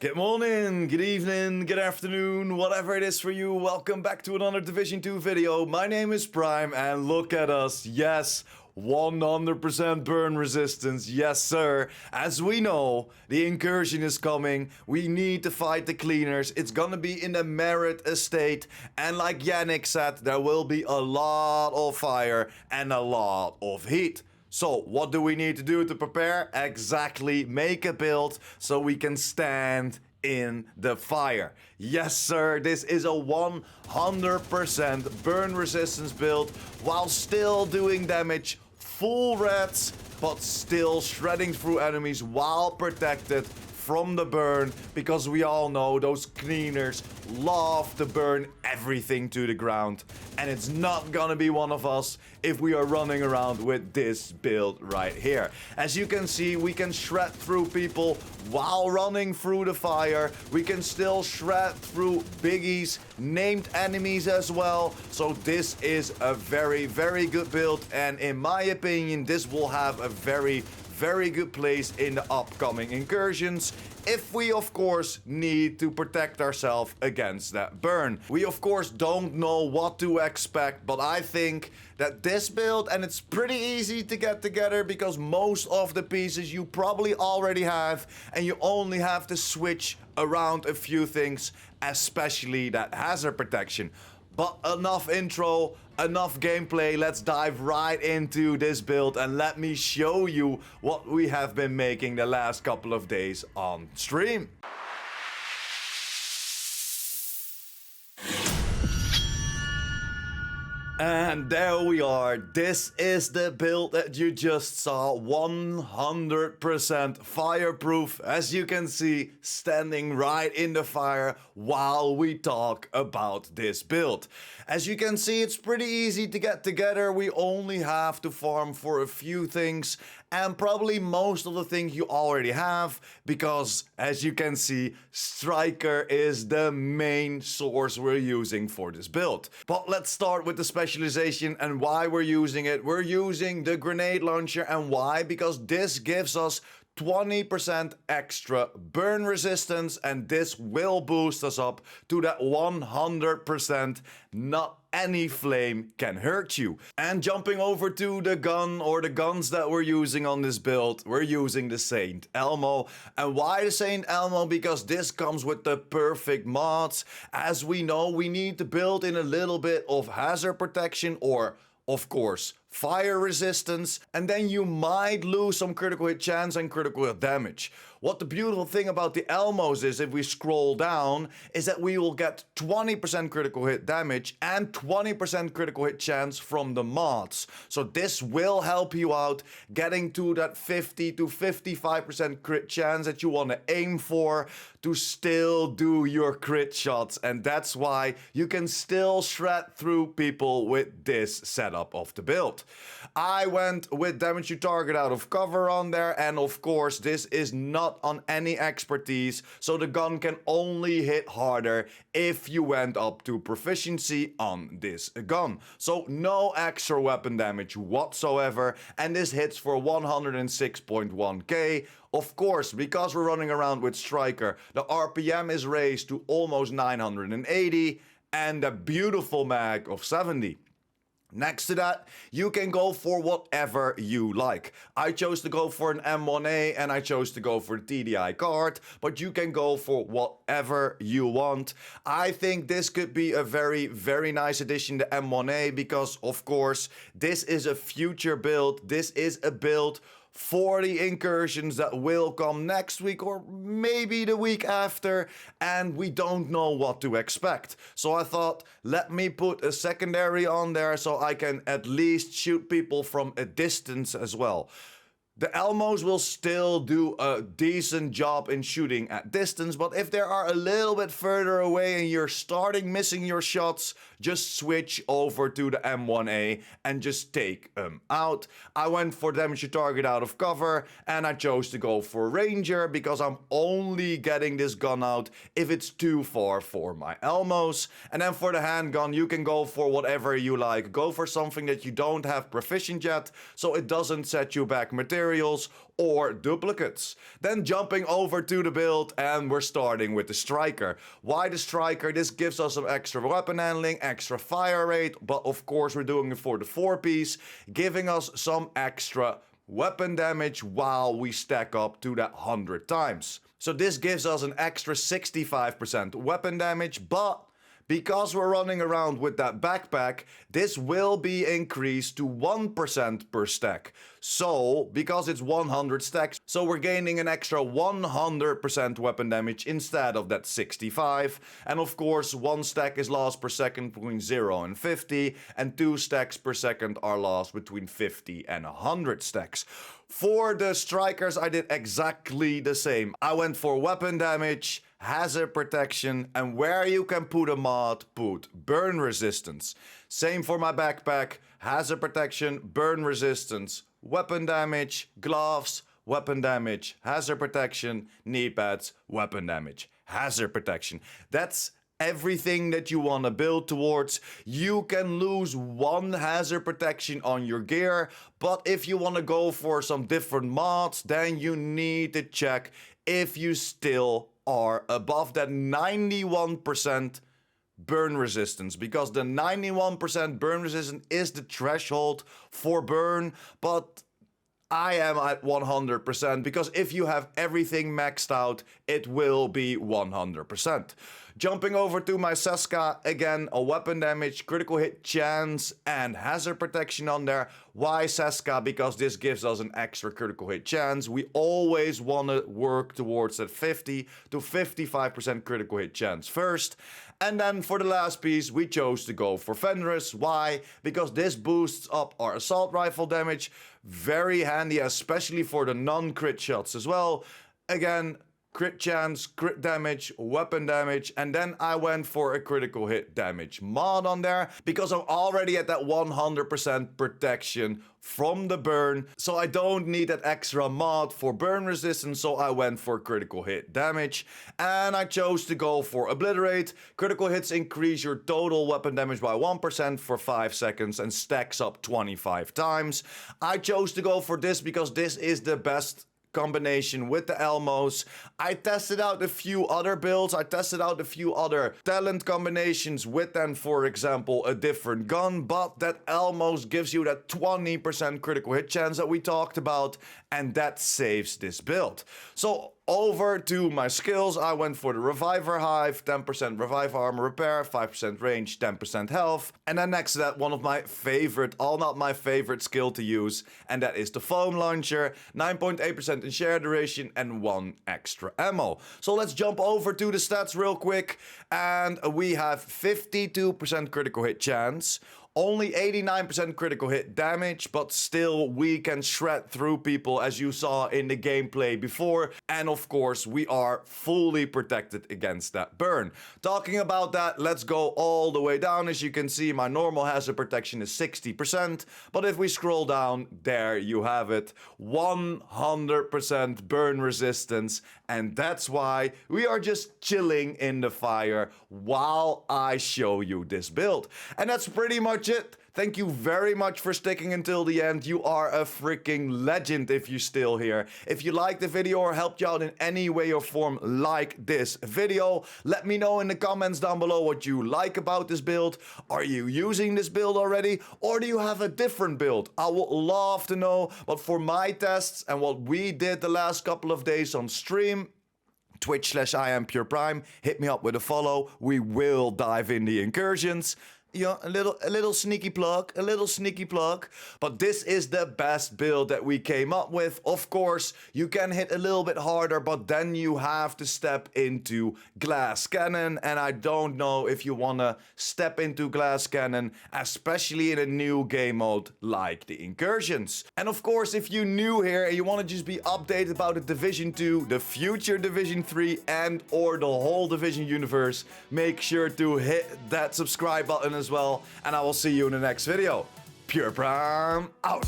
Good morning, good evening, good afternoon, whatever it is for you. Welcome back to another Division 2 video. My name is Prime and look at us. Yes, 100% burn resistance. Yes, sir. As we know, the Incursion is coming. We need to fight the cleaners. It's gonna be in the Merit Estate. And like Yannick said, there will be a lot of fire and a lot of heat. So, what do we need to do to prepare? Exactly, make a build so we can stand in the fire. Yes, sir, this is a 100% burn resistance build while still doing damage, full reds, but still shredding through enemies while protected from the burn, because we all know those cleaners love to burn everything to the ground, and it's not gonna be one of us if we are running around with this build right here. As you can see, we can shred through people while running through the fire. We can still shred through biggies, named enemies as well. So this is a very, very good build, and in my opinion, this will have a very good place in the upcoming incursions, if we of course need to protect ourselves against that burn. We of course don't know what to expect, but I think that this build, and it's pretty easy to get together because most of the pieces you probably already have, and you only have to switch around a few things, especially that hazard protection. But enough intro, enough gameplay, let's dive right into this build and let me show you what we have been making the last couple of days on stream. And there we are. This is the build that you just saw. 100% fireproof. As you can see, standing right in the fire while we talk about this build. As you can see, it's pretty easy to get together. We only have to farm for a few things, and probably most of the things you already have, because as you can see, Striker is the main source we're using for this build. But let's start with the Specialization and why we're using it. We're using the grenade launcher, and why? Because this gives us 20% extra burn resistance, and this will boost us up to that 100%. Not any flame can hurt you. And jumping over to the gun, or the guns that we're using on this build, we're using the Saint Elmo. And why the Saint Elmo? Because this comes with the perfect mods. As we know, we need to build in a little bit of hazard protection, or of course fire resistance, and then you might lose some critical hit chance and critical hit damage. What the beautiful thing about the Elmos is, if we scroll down, is that we will get 20% critical hit damage and 20% critical hit chance from the mods. So this will help you out getting to that 50 to 55% crit chance that you want to aim for to still do your crit shots, and that's why you can still shred through people with this setup of the build. I went with damage to target out of cover on there, and of course this is not on any expertise, so the gun can only hit harder if you went up to proficiency on this gun. So no extra weapon damage whatsoever, and this hits for 106.1k. Of course, because we're running around with Striker, the RPM is raised to almost 980 and a beautiful mag of 70. Next to that, you can go for whatever you like. I chose to go for an M1A and I chose to go for a TDI card, but you can go for whatever you want. I think this could be a very nice addition to M1A, because of course this is a future build. This is a build for the incursions that will come next week or maybe the week after, and we don't know what to expect. So I thought, let me put a secondary on there so I can at least shoot people from a distance as well. The Elmos will still do a decent job in shooting at distance, but if they are a little bit further away and you're starting missing your shots, just switch over to the M1A and just take them out. I went for damage to target out of cover, and I chose to go for Ranger because I'm only getting this gun out if it's too far for my Elmos. And then for the handgun, you can go for whatever you like. Go for something that you don't have proficient yet, so it doesn't set you back material. materials or duplicates. Then jumping over to the build, and we're starting with the striker. Why the striker? This gives us some extra weapon handling, extra fire rate, but of course we're doing it for the 4-piece, giving us some extra weapon damage while we stack up to that 100 times. So this gives us an extra 65% weapon damage, but because we're running around with that backpack, this will be increased to 1% per stack. So, because it's 100 stacks, so we're gaining an extra 100% weapon damage instead of that 65. And of course, 1 stack is lost per second between 0 and 50, and 2 stacks per second are lost between 50 and 100 stacks. For the strikers, I did exactly the same. I went for weapon damage, hazard protection, and where you can put a mod, put burn resistance. Same for my backpack, hazard protection, burn resistance, weapon damage, gloves, weapon damage, hazard protection, knee pads, weapon damage, hazard protection. That's everything that you want to build towards. You can lose 1 hazard protection on your gear, but if you want to go for some different mods, then you need to check if you still are above that 91% burn resistance, because the 91% burn resistance is the threshold for burn, but I am at 100% because if you have everything maxed out, it will be 100%. Jumping over to my Seska, again, a weapon damage, critical hit chance, and hazard protection on there. Why Seska? Because this gives us an extra critical hit chance. We always want to work towards that 50 to 55% critical hit chance first. And then for the last piece, we chose to go for Fenris. Why? Because this boosts up our assault rifle damage. Very handy, especially for the non-crit shots as well. Again, crit chance, crit damage, weapon damage, and then I went for a critical hit damage mod on there because I'm already at that 100% protection from the burn, so I don't need that extra mod for burn resistance, so I went for critical hit damage, and I chose to go for obliterate. Critical hits increase your total weapon damage by 1% for 5 seconds and stacks up 25 times. I chose to go for this because this is the best combination with the Elmos. I tested out a few other builds. I tested out a few other talent combinations with them, for example, a different gun, but that Elmos gives you that 20% critical hit chance that we talked about, and that saves this build. So over to my skills, I went for the Reviver Hive, 10% Revive Armor Repair, 5% range, 10% health. And then next to that, one of my favorite, all not my favorite skill to use, and that is the Foam Launcher, 9.8% in share duration and 1 extra ammo. So let's jump over to the stats real quick, and we have 52% critical hit chance, only 89% critical hit damage, but still we can shred through people as you saw in the gameplay before. And of course, we are fully protected against that burn. Talking about that, let's go all the way down. As you can see, my normal hazard protection is 60%. But if we scroll down, there you have it. 100% burn resistance. And that's why we are just chilling in the fire while I show you this build. And that's pretty much it. Thank you very much for sticking until the end. You are a freaking legend if you're still here. If you liked the video or helped you out in any way or form, like this video. Let me know in the comments down below what you like about this build. Are you using this build already? Or do you have a different build? I would love to know. But for my tests and what we did the last couple of days on stream, Twitch/IamPurePrime, hit me up with a follow. We will dive in the incursions. Yeah, a little sneaky plug, but this is the best build that we came up with. Of course, you can hit a little bit harder, but then you have to step into glass cannon, and I don't know if you want to step into glass cannon, especially in a new game mode like the incursions. And of course, if you're new here and you want to just be updated about the Division 2, the future Division 3, and or the whole Division universe, make sure to hit that subscribe button as well, and I will see you in the next video. PurePrime out.